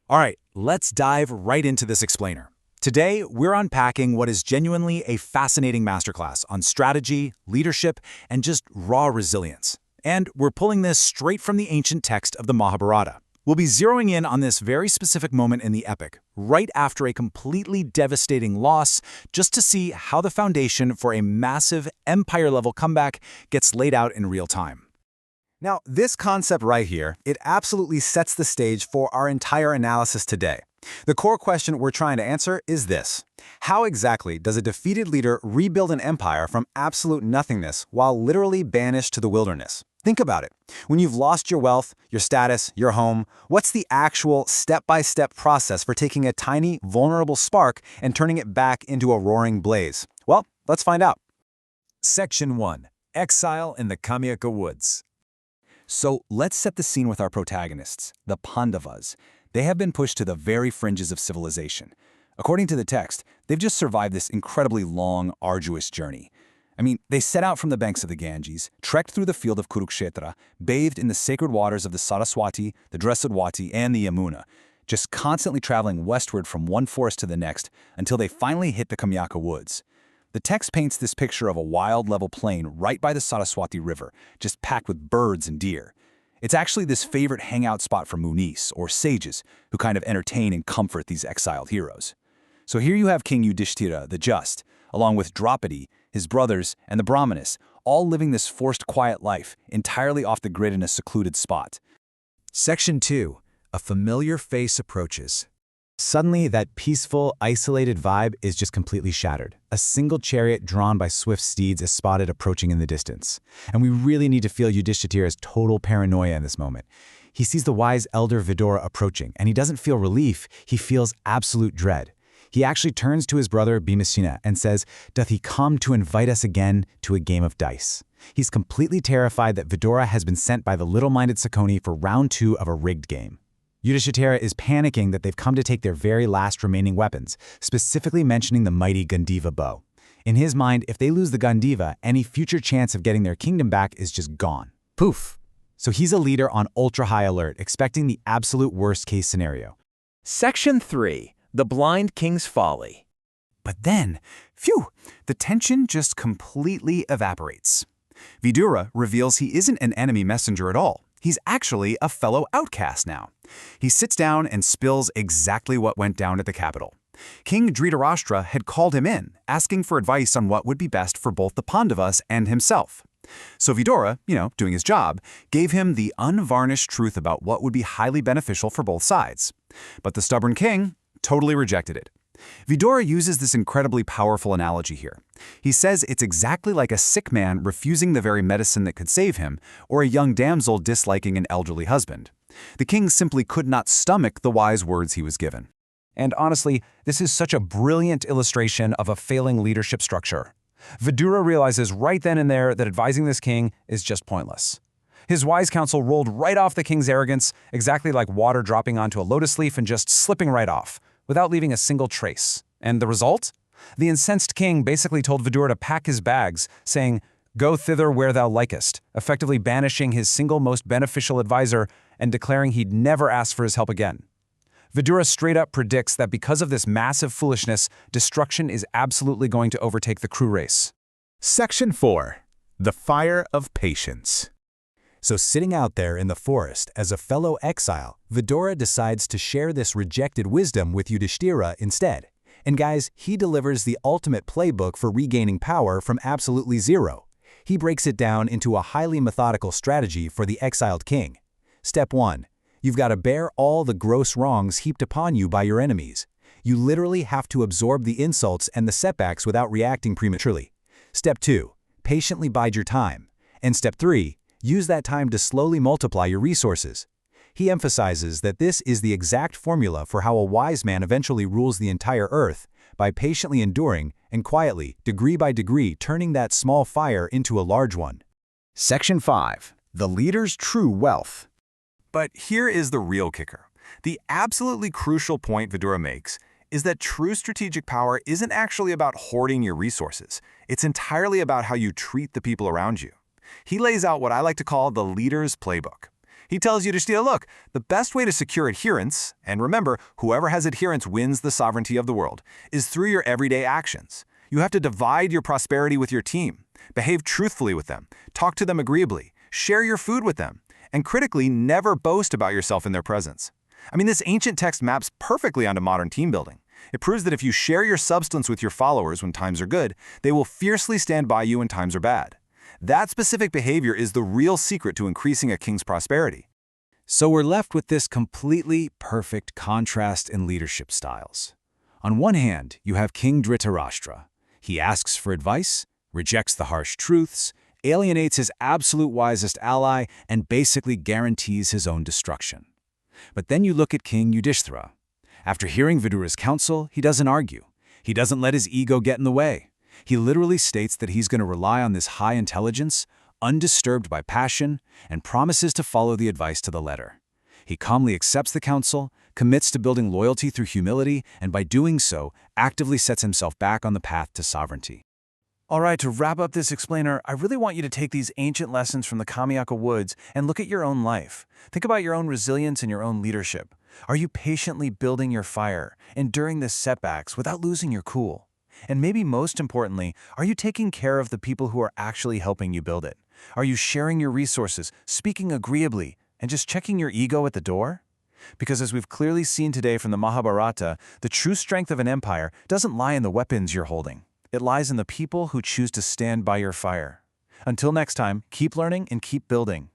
All right, let's dive right into this explainer. Today, we're unpacking what is genuinely a fascinating masterclass on strategy, leadership, and just raw resilience. And we're pulling this straight from the ancient text of the Mahabharata. We'll be zeroing in on this very specific moment in the epic, right after a completely devastating loss, just to see how the foundation for a massive empire-level comeback gets laid out in real time. Now, this concept right here, it absolutely sets the stage for our entire analysis today. The core question we're trying to answer is this: how exactly does a defeated leader rebuild an empire from absolute nothingness while literally banished to the wilderness? Think about it. When you've lost your wealth, your status, your home, what's the actual step-by-step process for taking a tiny, vulnerable spark and turning it back into a roaring blaze? Well, let's find out. Section 1. Exile in the Kamyaka Woods. So let's set the scene with our protagonists, the Pandavas. They have been pushed to the very fringes of civilization. According to the text, they've just survived this incredibly long, arduous journey. They set out from the banks of the Ganges, trekked through the field of Kurukshetra, bathed in the sacred waters of the Saraswati, the Dhritarashtra, and the Yamuna, just constantly traveling westward from one forest to the next until they finally hit the Kamyaka Woods. The text paints this picture of a wild, level plain right by the Saraswati River, just packed with birds and deer. It's actually this favorite hangout spot for Munis, or sages, who kind of entertain and comfort these exiled heroes. So here you have King Yudhishthira, the just, along with Draupadi, his brothers, and the Brahmanas, all living this forced quiet life, entirely off the grid in a secluded spot. Section 2. A familiar face approaches. Suddenly, that peaceful, isolated vibe is just completely shattered. A single chariot drawn by swift steeds is spotted approaching in the distance. And we really need to feel Yudhishthira's total paranoia in this moment. He sees the wise elder Vidura approaching, and he doesn't feel relief, he feels absolute dread. He actually turns to his brother Bhimashina and says, "Doth he come to invite us again to a game of dice?" He's completely terrified that Vidura has been sent by the little-minded Sakuni for round 2 of a rigged game. Yudhishthira is panicking that they've come to take their very last remaining weapons, specifically mentioning the mighty Gandiva bow. In his mind, if they lose the Gandiva, any future chance of getting their kingdom back is just gone. Poof! So he's a leader on ultra-high alert, expecting the absolute worst-case scenario. Section 3. The Blind King's Folly. But then, the tension just completely evaporates. Vidura reveals he isn't an enemy messenger at all. He's actually a fellow outcast now. He sits down and spills exactly what went down at the capital. King Dhritarashtra had called him in, asking for advice on what would be best for both the Pandavas and himself. So Vidura, doing his job, gave him the unvarnished truth about what would be highly beneficial for both sides. But the stubborn king totally rejected it. Vidura uses this incredibly powerful analogy here. He says it's exactly like a sick man refusing the very medicine that could save him, or a young damsel disliking an elderly husband. The king simply could not stomach the wise words he was given. And honestly, this is such a brilliant illustration of a failing leadership structure. Vidura realizes right then and there that advising this king is just pointless. His wise counsel rolled right off the king's arrogance, exactly like water dropping onto a lotus leaf and just slipping right off, without leaving a single trace. And the result? The incensed king basically told Vidura to pack his bags, saying, "Go thither where thou likest," effectively banishing his single most beneficial advisor and declaring he'd never ask for his help again. Vidura straight up predicts that because of this massive foolishness, destruction is absolutely going to overtake the crew race. Section 4. The Fire of Patience. So sitting out there in the forest as a fellow exile, Vidura decides to share this rejected wisdom with Yudhishthira instead. And guys, he delivers the ultimate playbook for regaining power from absolutely zero. He breaks it down into a highly methodical strategy for the exiled king. Step 1. You've got to bear all the gross wrongs heaped upon you by your enemies. You literally have to absorb the insults and the setbacks without reacting prematurely. Step 2. Patiently bide your time. And Step 3. Use that time to slowly multiply your resources. He emphasizes that this is the exact formula for how a wise man eventually rules the entire earth, by patiently enduring and quietly, degree by degree, turning that small fire into a large one. Section 5. The Leader's True Wealth. But here is the real kicker. The absolutely crucial point Vidura makes is that true strategic power isn't actually about hoarding your resources. It's entirely about how you treat the people around you. He lays out what I like to call the leader's playbook. He tells Yudhishthira, look, the best way to secure adherents, and remember, whoever has adherents wins the sovereignty of the world, is through your everyday actions. You have to divide your prosperity with your team, behave truthfully with them, talk to them agreeably, share your food with them, and critically, never boast about yourself in their presence. I mean, this ancient text maps perfectly onto modern team building. It proves that if you share your substance with your followers when times are good, they will fiercely stand by you when times are bad. That specific behavior is the real secret to increasing a king's prosperity. So we're left with this completely perfect contrast in leadership styles. On one hand, you have King Dhritarashtra. He asks for advice, rejects the harsh truths, alienates his absolute wisest ally, and basically guarantees his own destruction. But then you look at King Yudhishthira. After hearing Vidura's counsel, he doesn't argue. He doesn't let his ego get in the way. He literally states that he's going to rely on this high intelligence, undisturbed by passion, and promises to follow the advice to the letter. He calmly accepts the counsel, commits to building loyalty through humility, and by doing so, actively sets himself back on the path to sovereignty. All right, to wrap up this explainer, I really want you to take these ancient lessons from the Kamyaka Woods and look at your own life. Think about your own resilience and your own leadership. Are you patiently building your fire, enduring the setbacks without losing your cool? And maybe most importantly, are you taking care of the people who are actually helping you build it? Are you sharing your resources, speaking agreeably, and just checking your ego at the door? Because as we've clearly seen today from the Mahabharata, the true strength of an empire doesn't lie in the weapons you're holding. It lies in the people who choose to stand by your fire. Until next time, keep learning and keep building.